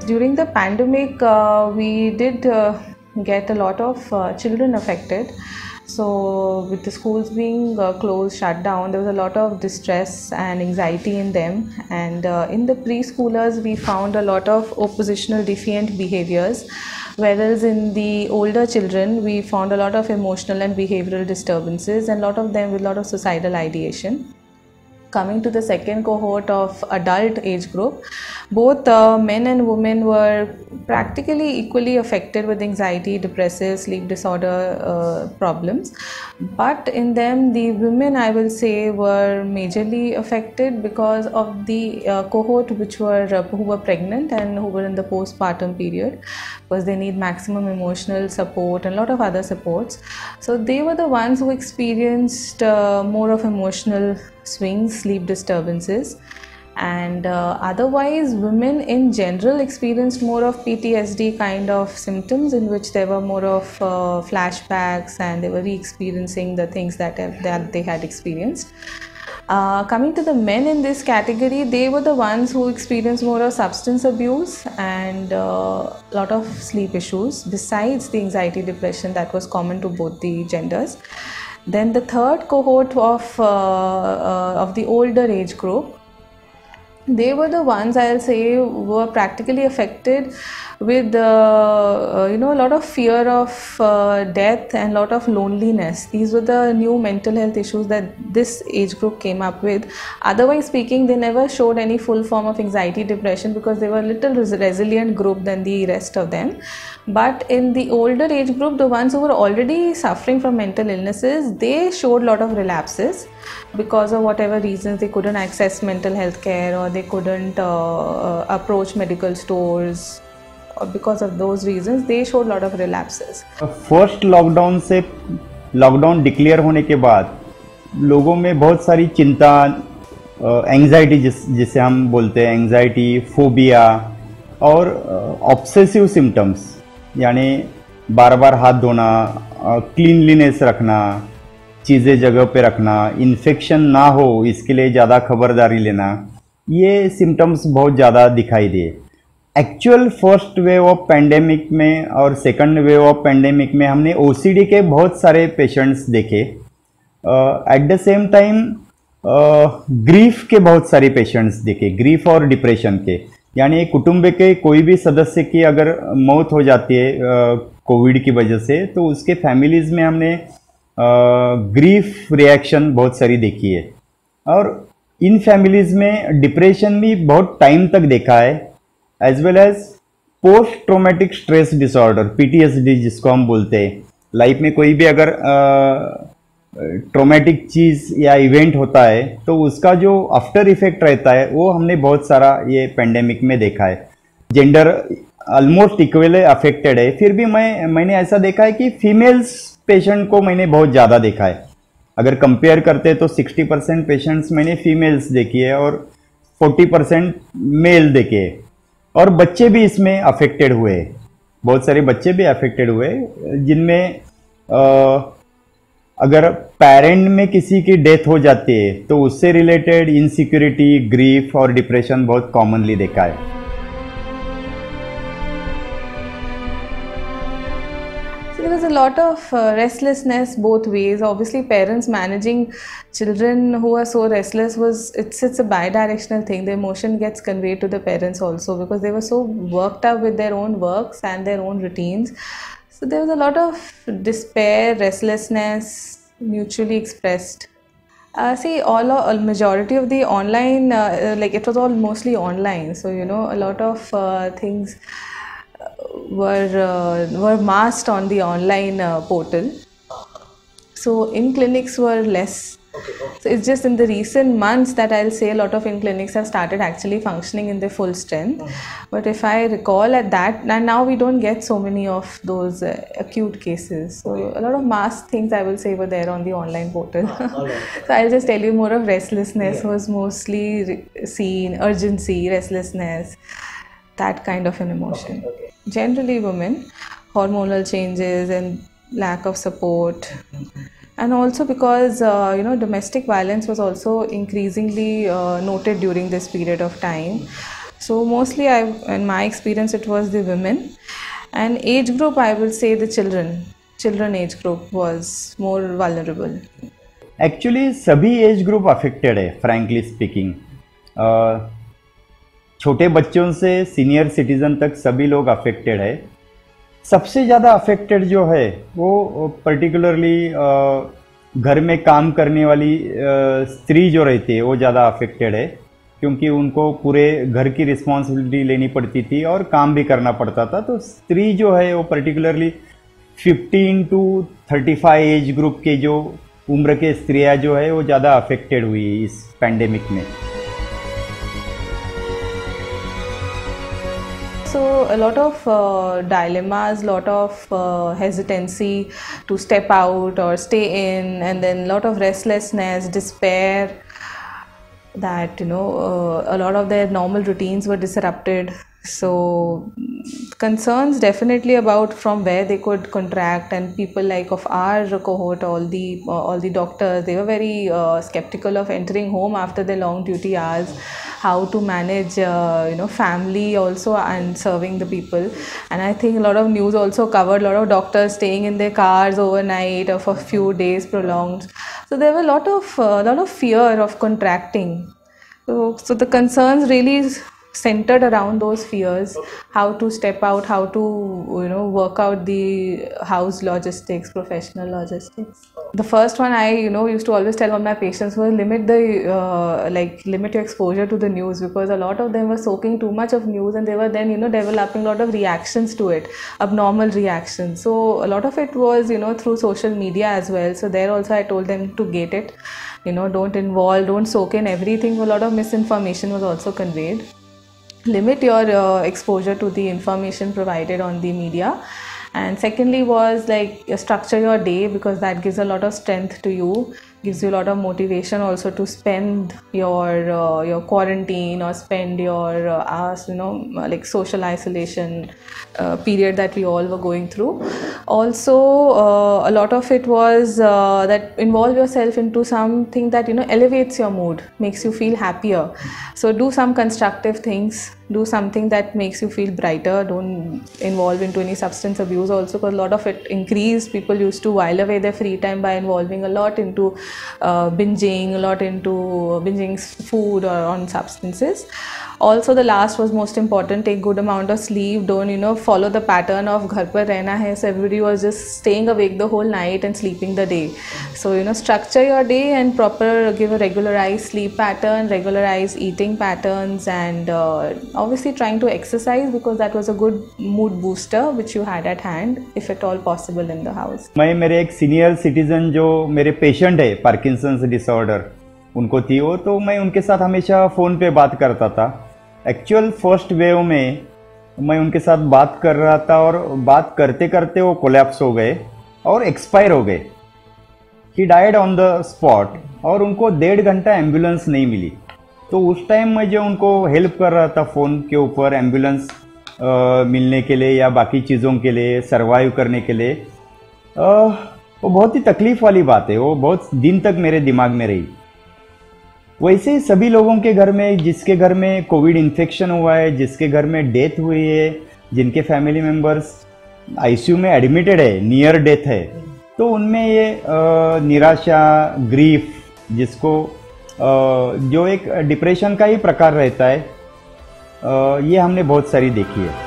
During the pandemic, we did get a lot of children affected. So with the schools being closed, shut down, there was a lot of distress and anxiety in them. And in the preschoolers, we found a lot of oppositional defiant behaviors. Whereas in the older children, we found a lot of emotional and behavioral disturbances, and a lot of them with a lot of suicidal ideation. Coming to the second cohort of adult age group, both men and women were practically equally affected with anxiety, depressive, sleep disorder problems. But in them, the women, I will say, were majorly affected because of the cohort who were pregnant and who were in the postpartum period, because they need maximum emotional support and a lot of other supports. So they were the ones who experienced more of emotional swings, sleep disturbances, and otherwise women in general experienced more of PTSD kind of symptoms, in which there were more of flashbacks, and they were re-experiencing the things that they had experienced. Coming to the men in this category, they were the ones who experienced more of substance abuse and a lot of sleep issues, besides the anxiety, depression that was common to both the genders. Then the third cohort of the older age group, they were the ones, I'll say, were practically affected with a lot of fear of death and a lot of loneliness. These were the new mental health issues that this age group came up with. Otherwise speaking, they never showed any full form of anxiety, depression, because they were a little resilient group than the rest of them. But in the older age group, the ones who were already suffering from mental illnesses, they showed a lot of relapses because of whatever reasons. They couldn't access mental health care, or they couldn't approach medical stores. Because of those reasons, they showed a lot of relapses. First lockdown से lockdown declare होने के बाद लोगों में बहुत सारी चिंता, anxiety जिसे हम बोलते हैं, एंजाइटी, फोबिया और ऑब्सेसिव सिम्टम्स, यानी बार बार हाथ धोना, क्लीनलीनेस रखना, चीज़ें जगह पे रखना, इन्फेक्शन ना हो इसके लिए ज़्यादा खबरदारी लेना, ये सिम्टम्स बहुत ज़्यादा दिखाई दिए। Actual first wave of pandemic में और सेकंड वेव ऑफ पैंडेमिक में हमने ओसीडी के बहुत सारे पेशेंट्स देखे। At the same time grief के बहुत सारे पेशेंट्स देखे, ग्रीफ और डिप्रेशन के, यानी कुटुंब के कोई भी सदस्य की अगर मौत हो जाती है कोविड की वजह से, तो उसके फैमिलीज़ में हमने ग्रीफ रिएक्शन बहुत सारी देखी है। और इन फैमिलीज़ में डिप्रेशन भी बहुत टाइम तक देखा है, as well as post traumatic stress disorder, PTSD जिसको हम बोलते हैं। लाइफ में कोई भी अगर ट्रोमेटिक चीज़ या इवेंट होता है तो उसका जो आफ्टर इफेक्ट रहता है वो हमने बहुत सारा ये पेंडेमिक में देखा है। जेंडर ऑलमोस्ट इक्वली अफेक्टेड है, फिर भी मैंने ऐसा देखा है कि फीमेल्स पेशेंट को मैंने बहुत ज़्यादा देखा है। अगर कंपेयर करते तो 60% पेशेंट्स मैंने फीमेल्स देखी है और 40% मेल देखे है। और बच्चे भी इसमें अफेक्टेड हुए, बहुत सारे बच्चे भी अफेक्टेड हुए, जिनमें अगर पेरेंट में किसी की डेथ हो जाती है तो उससे रिलेटेड इनसिक्योरिटी, ग्रीफ और डिप्रेशन बहुत कॉमनली देखा है। There was a lot of restlessness both ways. Obviously, parents managing children who are so restless it's a bi-directional thing. The emotion gets conveyed to the parents also, because they were so worked up with their own works and their own routines. So there was a lot of despair, restlessness, mutually expressed. Majority of the online, it was all mostly online. So a lot of things were masked on the online portal. So in clinics were less. So it's just in the recent months that I'll say a lot of in clinics have started actually functioning in their full strength. But if I recall at that, and now we don't get so many of those acute cases. So a lot of mass things I will say were there on the online portal. So I'll just tell you more of restlessness was mostly seen, urgency, restlessness, that kind of an emotion. Generally women, hormonal changes and lack of support. And also because domestic violence was also increasingly noted during this period of time. So mostly in my experience it was the women, and age group I will say the children age group was more vulnerable. Actually सभी age group affected है, frankly speaking. छोटे बच्चों से senior citizen तक सभी लोग affected है. सबसे ज़्यादा अफेक्टेड जो है वो पर्टिकुलरली घर में काम करने वाली स्त्री जो रहती है वो ज़्यादा अफेक्टेड है, क्योंकि उनको पूरे घर की रिस्पॉन्सिबिलिटी लेनी पड़ती थी और काम भी करना पड़ता था. तो स्त्री जो है वो पर्टिकुलरली 15 to 35 एज ग्रुप के जो उम्र के स्त्रियां जो है वो ज़्यादा अफेक्टेड हुई इस पैंडेमिक में. So a lot of dilemmas, lot of hesitancy to step out or stay in, and then a lot of restlessness, despair, that a lot of their normal routines were disrupted. So concerns definitely about from where they could contract, and people like of our cohort, all the doctors, they were very skeptical of entering home after their long duty hours, how to manage family also and serving the people. And I think a lot of news also covered a lot of doctors staying in their cars overnight or for a few days prolonged. So there were a lot of fear of contracting. So the concerns really centered around those fears, how to step out, how to work out the house logistics, professional logistics. The first one I used to always tell all my patients was limit your exposure to the news, because a lot of them were soaking too much of news, and they were then developing a lot of reactions to it, abnormal reactions. So a lot of it was through social media as well. So there also I told them to gate it, don't soak in everything. A lot of misinformation was also conveyed. Limit your exposure to the information provided on the media. And secondly was structure your day, because that gives a lot of strength to you, gives you a lot of motivation also to spend your quarantine or spend your social isolation period that we all were going through. Also a lot of it was that involve yourself into something that elevates your mood, makes you feel happier. So do some constructive things, do something that makes you feel brighter. Don't involve into any substance abuse also, because a lot of it increased. People used to while away their free time by involving a lot into binging food or on substances. Also the last was most important, take good amount of sleep. Don't follow the pattern of ghar par rehna hai, so everybody was just staying awake the whole night and sleeping the day. So structure your day and give a regularized sleep pattern, regularized eating patterns, and obviously trying to exercise, because that was a good mood booster which you had at hand if at all possible in the house. मैं मेरे एक senior citizen जो मेरे patient है Parkinson's disorder उनको थी वो, तो मैं उनके साथ हमेशा फ़ोन पे बात करता था. एक्चुअल फर्स्ट वेव में मैं उनके साथ बात कर रहा था और बात करते करते वो कोलैप्स हो गए और एक्सपायर हो गए. He died on the spot और उनको 1.5 घंटा एम्बुलेंस नहीं मिली. तो उस टाइम मैं जो उनको हेल्प कर रहा था फ़ोन के ऊपर एम्बुलेंस मिलने के लिए या बाकी चीज़ों के लिए सर्वाइव करने के लिए, वो बहुत ही तकलीफ वाली बात है. वो बहुत दिन तक मेरे दिमाग में रही. वैसे ही सभी लोगों के घर में, जिसके घर में कोविड इन्फेक्शन हुआ है, जिसके घर में डेथ हुई है, जिनके फैमिली मेम्बर्स आईसीयू में एडमिटेड है, नियर डेथ है, तो उनमें ये निराशा, ग्रीफ, जिसको जो एक डिप्रेशन का ही प्रकार रहता है, ये हमने बहुत सारी देखी है.